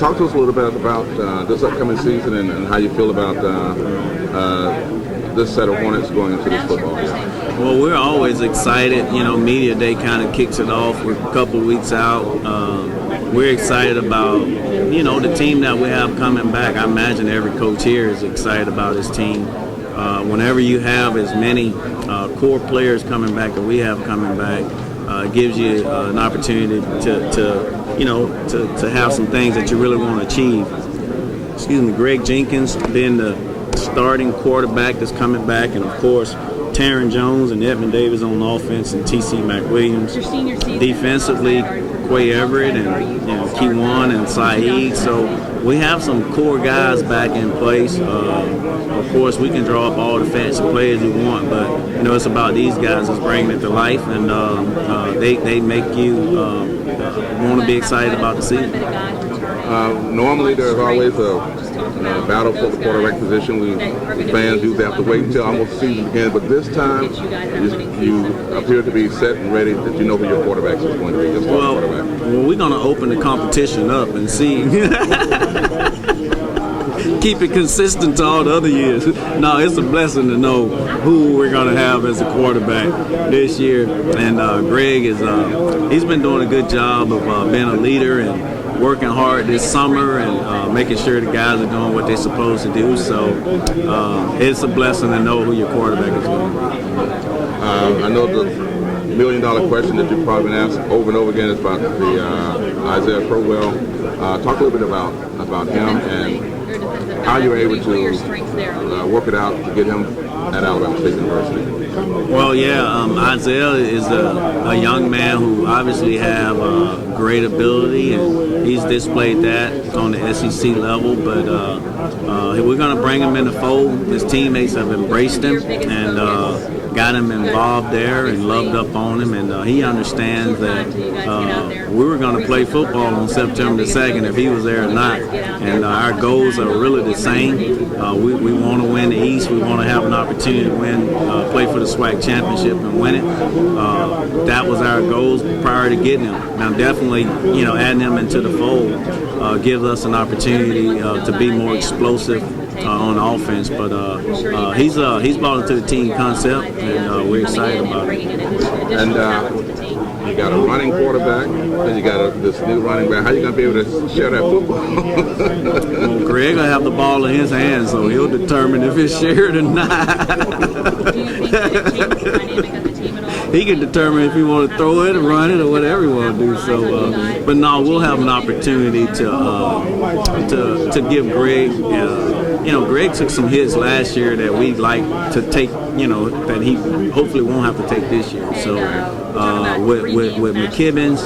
talk to us a little bit about this upcoming season and how you feel about this set of Hornets going into this football year. Well, we're always excited. Media Day kind of kicks it off. We're a couple weeks out. We're excited about, the team that we have coming back. I imagine every coach here is excited about his team. Whenever you have as many core players coming back that we have coming back, it gives you an opportunity to have some things that you really want to achieve. Greg Jenkins being the starting quarterback that's coming back, and of course Taron Jones and Edmund Davis on offense, and T.C. McWilliams. Defensively, Quay Everett and Keywan and Saeed. So we have some core guys back in place. Of course, we can draw up all the fancy players we want, but it's about these guys that's bringing it to life, and they make you want to be excited about the season. Normally, there's always a battle for the quarterback position. Fans usually have to wait until almost the season begins, but this time you appear to be set and ready that you know who your quarterback is going to be. Well, we're going to open the competition up and see. Keep it consistent to all the other years. No, it's a blessing to know who we're going to have as a quarterback this year. And Greg he's been doing a good job of being a leader and working hard this summer and making sure the guys are doing what they're supposed to do. So it's a blessing to know who your quarterback is going to be. I know the million-dollar question that you've probably been asked over and over again is about the Isaiah Crowell. Talk a little bit about him and how you were able to work it out to get him at Alabama State University. Well, Isaiah is a young man who obviously have great ability, and he's displayed that on the SEC level. But we're going to bring him in the fold. His teammates have embraced him and got him involved there and loved up on him, and he understands that we were going to play football on September the 2nd if he was there or not, and our goals are really the same. We want to win the East. We want to have an opportunity to play for the SWAC championship and win it. That was our goals prior to getting him. Now definitely, adding him into the fold gives us an opportunity to be more explosive on offense, but he's brought into the team concept, and we're excited about it. And you got a running quarterback, and you got this new running back. How are you going to be able to share that football? Well, Greg will have the ball in his hands, so he'll determine if it's shared or not. He can determine if he want to throw it or run it or whatever he want to do. So, but no, we'll have an opportunity to give Greg. Greg took some hits last year that we'd like to take. That he hopefully won't have to take this year. So with McKibbins,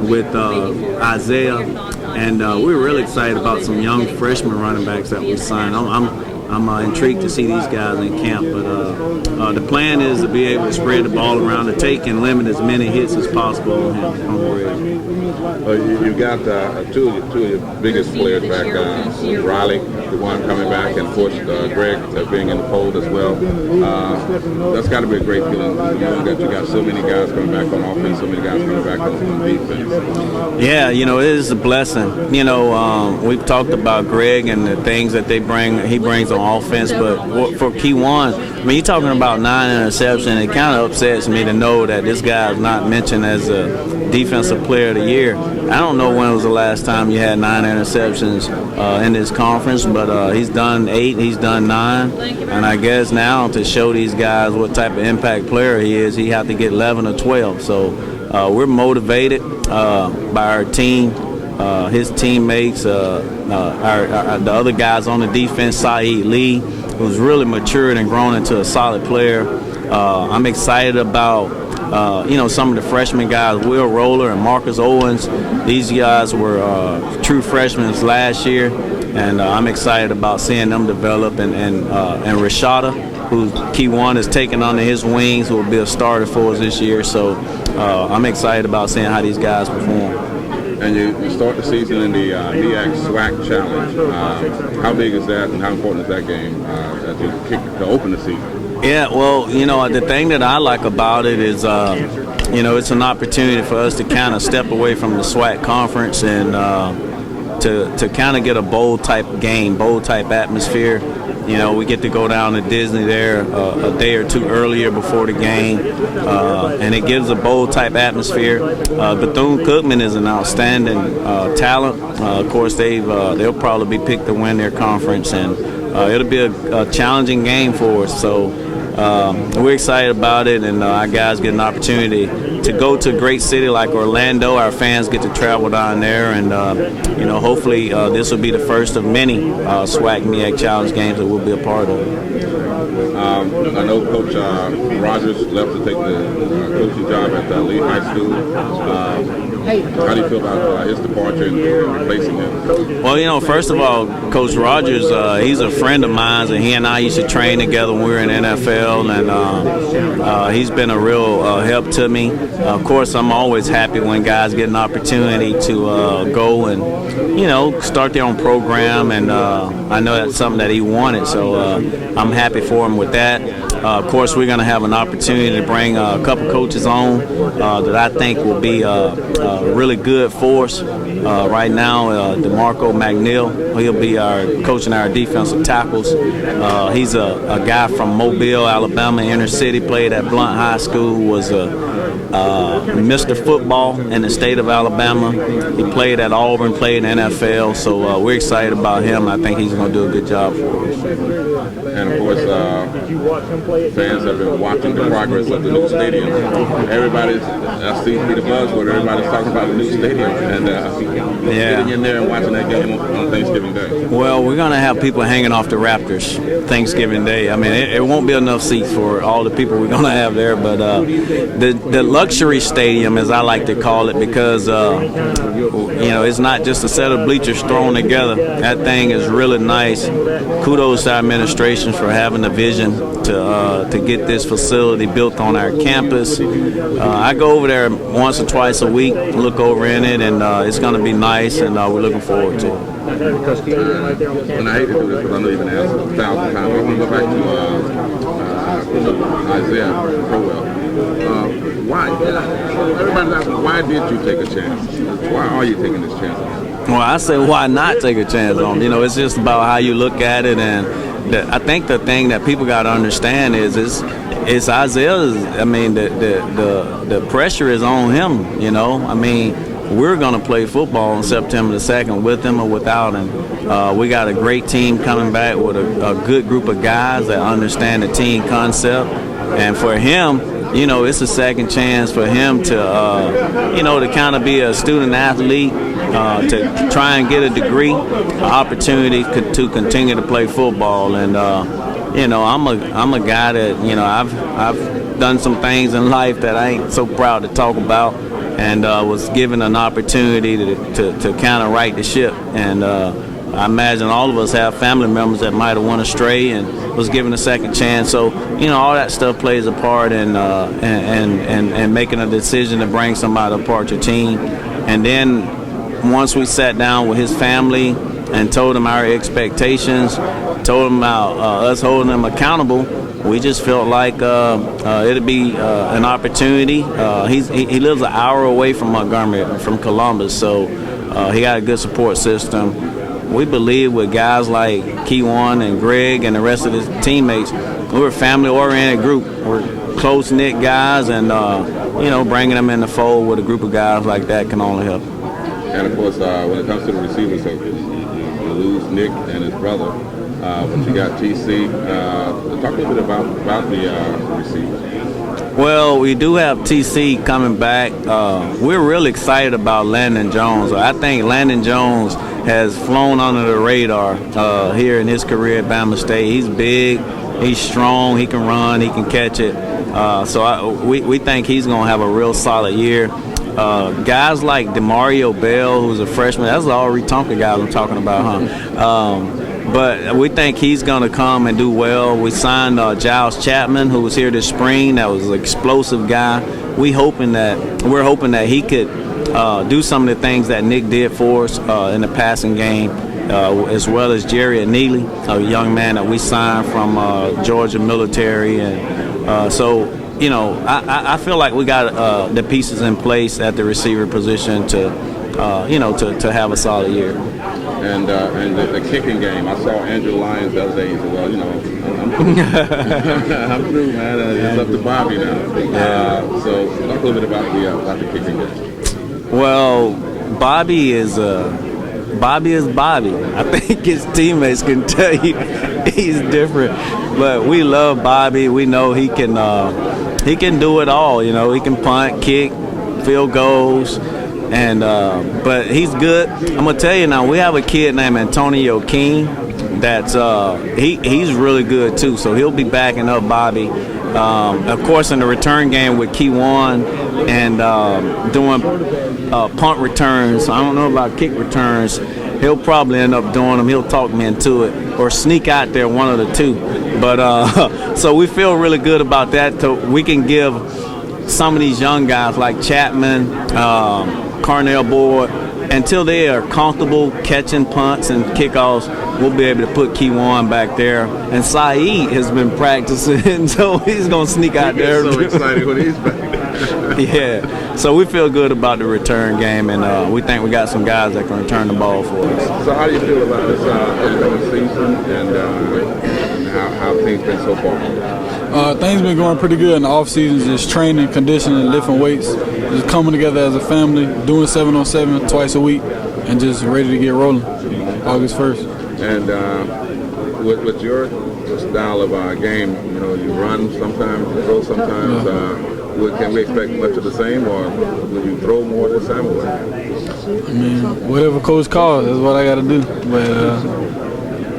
with Isaiah, and we're really excited about some young freshman running backs that we signed. I'm intrigued to see these guys in camp, but the plan is to be able to spread the ball around, to take and limit as many hits as possible on Greg. You got two of your biggest players back, Riley, the one coming back, and of course Greg being in the fold as well. That's got to be a great feeling, that you got so many guys coming back on offense, so many guys coming back on defense. Yeah, it is a blessing. We've talked about Greg and the things that he brings on offense, but for Keywan, you're talking about 9 interceptions. It kind of upsets me to know that this guy is not mentioned as a defensive player of the year. I don't know when was the last time you had 9 interceptions in this conference, but he's done 8, he's done 9, and I guess now to show these guys what type of impact player he is, he have to get 11 or 12. So we're motivated by our team, his teammates, the other guys on the defense, Saeed Lee, who's really matured and grown into a solid player. I'm excited about some of the freshman guys, Will Roller and Marcus Owens. These guys were true freshmen last year, and I'm excited about seeing them develop. And Rashada, who Keywan is taking under his wings, who will be a starter for us this year. So I'm excited about seeing how these guys perform. And you start the season in the MEAC SWAC Challenge. How big is that, and how important is that game as you kick to open the season? Yeah, well, the thing that I like about it is, it's an opportunity for us to kind of step away from the SWAC conference and to kind of get a bowl type game, bowl type atmosphere. You know, we get to go down to Disney there a day or two earlier before the game, and it gives a bowl type atmosphere. Bethune-Cookman is an outstanding talent. Of course, they'll probably be picked to win their conference, and it'll be a challenging game for us. So we're excited about it, and our guys get an opportunity to go to a great city like Orlando. Our fans get to travel down there, and you know, hopefully this will be the first of many SWAC MEAC Challenge games that we'll be a part of. I know Coach Rogers left to take the coaching job at Lee High School. How do you feel about his departure and replacing him? Well, you know, first of all, Coach Rogers, he's a friend of mine, and he and I used to train together when we were in NFL, and he's been a real help to me. Of course, I'm always happy when guys get an opportunity to go and, you know, start their own program, and I know that's something that he wanted, so I'm happy for him with that. Of course, we're going to have an opportunity to bring a couple coaches on that I think will be really good for us. Right now, DeMarco McNeil, he'll be coaching our defensive tackles. He's a guy from Mobile, Alabama, inner city, played at Blount High School, was Mr. Football in the state of Alabama. He played at Auburn, played in the NFL, so we're excited about him. I think he's going to do a good job for us. And of course, fans have been watching the progress of the new stadium. Everybody's, I see the buzzword, everybody's talking about the new stadium, and getting in there and watching that game on Thanksgiving Day. Well, we're going to have people hanging off the Raptors Thanksgiving Day. I mean, it won't be enough seats for all the people we're going to have there, but the luxury stadium, as I like to call it, because you know, it's not just a set of bleachers thrown together. That thing is really nice. Kudos to our administration for having the vision to get this facility built on our campus. I go over there once or twice a week, look over in it, and it's going to be nice, and we're looking forward to it. And I hate to do this because I know you've been asked 1,000 times. I want to go back to Isaiah Crowell. Why? Everybody's asking, why did you take a chance? Why are you taking this chance on him? Well, I say, why not take a chance on him? You know, it's just about how you look at it, and I think the thing that people got to understand is it's Isaiah's. I mean, the pressure is on him. You know, I mean, we're going to play football on September the 2nd with him or without him. We got a great team coming back with a good group of guys that understand the team concept, and for him, you know, it's a second chance for him to, you know, to kind of be a student athlete, to try and get a degree, an opportunity to continue to play football. And, you know, I'm a guy that, you know, I've done some things in life that I ain't so proud to talk about, and was given an opportunity to kind of right the ship. And I imagine all of us have family members that might have went astray and was given a second chance. So, you know, all that stuff plays a part in making a decision to bring somebody a part of your team. And then once we sat down with his family and told him our expectations, told him about us holding him accountable, we just felt like it'd be an opportunity. He lives an hour away from Montgomery, from Columbus, so he got a good support system. We believe with guys like Keywan and Greg and the rest of his teammates, we're a family-oriented group. We're close-knit guys, and you know, bringing them in the fold with a group of guys like that can only help. And of course, when it comes to the receivers, you lose Nick and his brother, but you got TC. Talk a little bit about the receivers. Well, we do have TC coming back. We're really excited about Landon Jones. I think Landon Jones has flown under the radar here in his career at Bama State. He's big, he's strong, he can run, he can catch it. So we think he's going to have a real solid year. Guys like DeMario Bell, who's a freshman, that's all Tonka guys I'm talking about, huh? But we think he's going to come and do well. We signed Giles Chapman, who was here this spring. That was an explosive guy. We're hoping that he could do some of the things that Nick did for us in the passing game, as well as Jerry Neely, a young man that we signed from Georgia military. And so, you know, I feel like we got the pieces in place at the receiver position to have a solid year. and the kicking game. I saw Andrew Lyons the other day. He said, "Well, you know, I'm through. I'm through, man. It's up to Bobby now." So talk a little bit about the kicking game. Well, Bobby is Bobby. I think his teammates can tell you he's different, but we love Bobby. We know he can do it all. You know, he can punt, kick, field goals, and but he's good. I'm gonna tell you now. We have a kid named Antonio King. That's he's really good too. So he'll be backing up Bobby. Of course, in the return game with Keywan and doing punt returns. I don't know about kick returns. He'll probably end up doing them. He'll talk me into it or sneak out there, one of the two. But so we feel really good about that. So we can give some of these young guys like Chapman, Carnell Board, until they are comfortable catching punts and kickoffs, we'll be able to put Keywan back there. And Saeed has been practicing, so he's going to sneak out there. So excited when he's back. Yeah, so we feel good about the return game, and we think we got some guys that can return the ball for us. So how do you feel about this upcoming season and how things been so far? Things been going pretty good in the off season, just training, conditioning, lifting weights, just coming together as a family, doing 7-on-7 twice a week, and just ready to get rolling August 1st. And with your style of game, you know, you run sometimes, you throw sometimes. Yeah. Can we expect much of the same, or will you throw more this time? Or what? I mean, whatever coach calls, that's what I got to do. But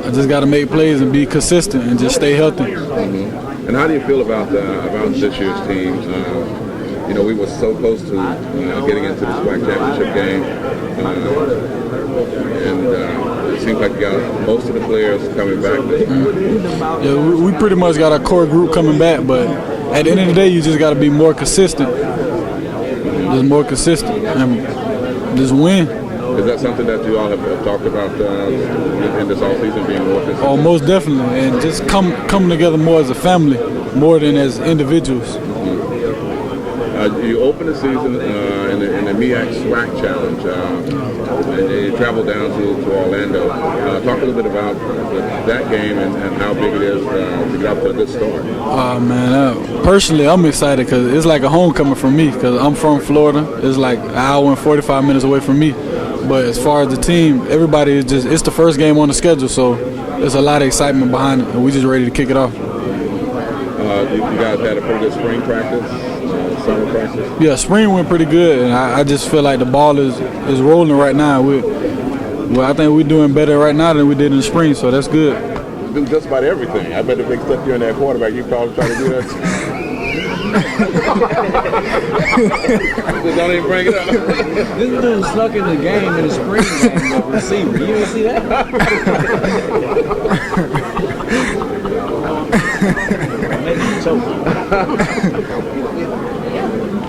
I just got to make plays and be consistent and just stay healthy. Mm-hmm. And how do you feel about this year's team? You know, we were so close to getting into the SWAC championship game, and it seems like you got most of the players coming back. Mm-hmm. Yeah, we pretty much got our core group coming back, but at the end of the day, you just got to be more consistent. Just more consistent and just win. Is that something that you all have talked about in this offseason, being more consistent? Oh, most definitely, and just coming together more as a family, more than as individuals. You opened the season in the MEAC SWAC Challenge, and you traveled down to Orlando. Talk a little bit about that game and how big it is to get off to a good start. Man, personally, I'm excited because it's like a homecoming for me because I'm from Florida. It's like an hour and 45 minutes away from me. But as far as the team, everybody is it's the first game on the schedule, so there's a lot of excitement behind it, and we're just ready to kick it off. You guys had a pretty good spring practice, summer practice? Yeah, spring went pretty good, and I just feel like the ball is rolling right now. I think we're doing better right now than we did in the spring, so that's good. Do just about everything. I bet the big stuff you're in that quarterback, you probably try to do that. Don't even bring it up. This dude snuck in the game in the spring game of receiver. You didn't see that?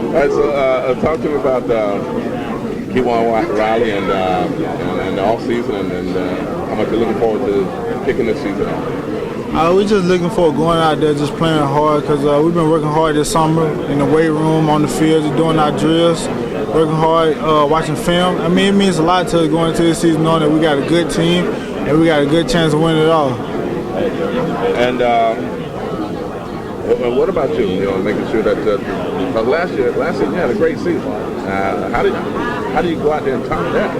All right, so talk to me about Keywan Riley and the off season and how much you're looking forward to kicking this season off. We're just looking forward to going out there, just playing hard because we've been working hard this summer in the weight room, on the field, just doing our drills, working hard, watching film. I mean, it means a lot to us going into this season knowing that we got a good team and we got a good chance of winning it all. And what about you? You know, making sure that last season you had a great season. How do you go out there and top that?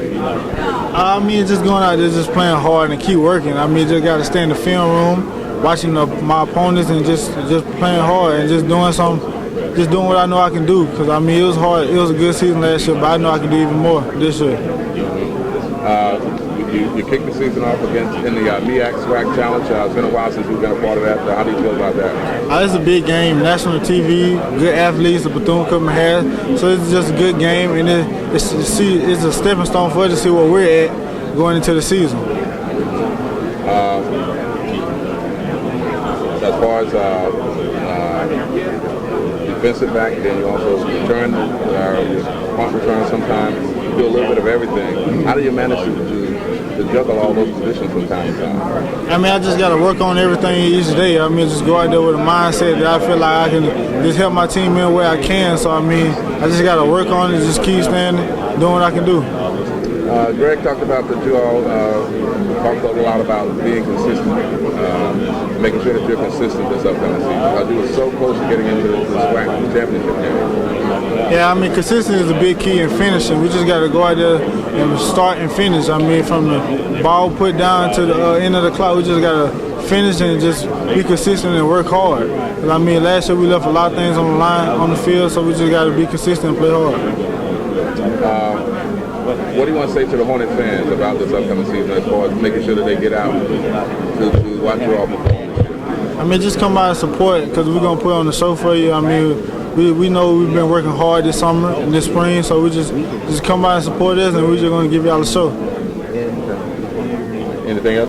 I mean, just going out there, just playing hard and keep working. I mean, just got to stay in the film room, watching my opponents, and just playing hard and just doing what I know I can do. Because I mean, it was hard. It was a good season last year, but I know I can do even more this year. You kicked the season off in the MEAC SWAC Challenge. It's been a while since you've been a part of that. How do you feel about that? It's a big game, national TV, good athletes, the Bethune-Cookman has. So it's just a good game, and it's a stepping stone for us to see where we're at going into the season. As far as defensive back, then you also return, punt return sometimes. You do a little bit of everything. How do you manage to juggle all those positions from time to time? I mean, I just got to work on everything each day. I mean, just go out there with a mindset that I feel like I can just help my team in where I can. So, I mean, I just got to work on it, just keep standing, doing what I can do. Greg talked about that you all talked a lot about being consistent, making sure that you're consistent this upcoming season. You were so close to getting into the SWAC championship game. Yeah, I mean, consistency is a big key in finishing. We just got to go out there and start and finish. I mean, from the ball put down to the end of the clock, we just got to finish and just be consistent and work hard. I mean, last year we left a lot of things on the line, on the field, so we just got to be consistent and play hard. What do you want to say to the Hornet fans about this upcoming season as far as making sure that they get out to watch you all perform? I mean, just come by and support because we're going to put on the show for you. I mean, we know we've been working hard this summer and this spring, so we just come by and support us, and we're just going to give y'all a show. Anything else?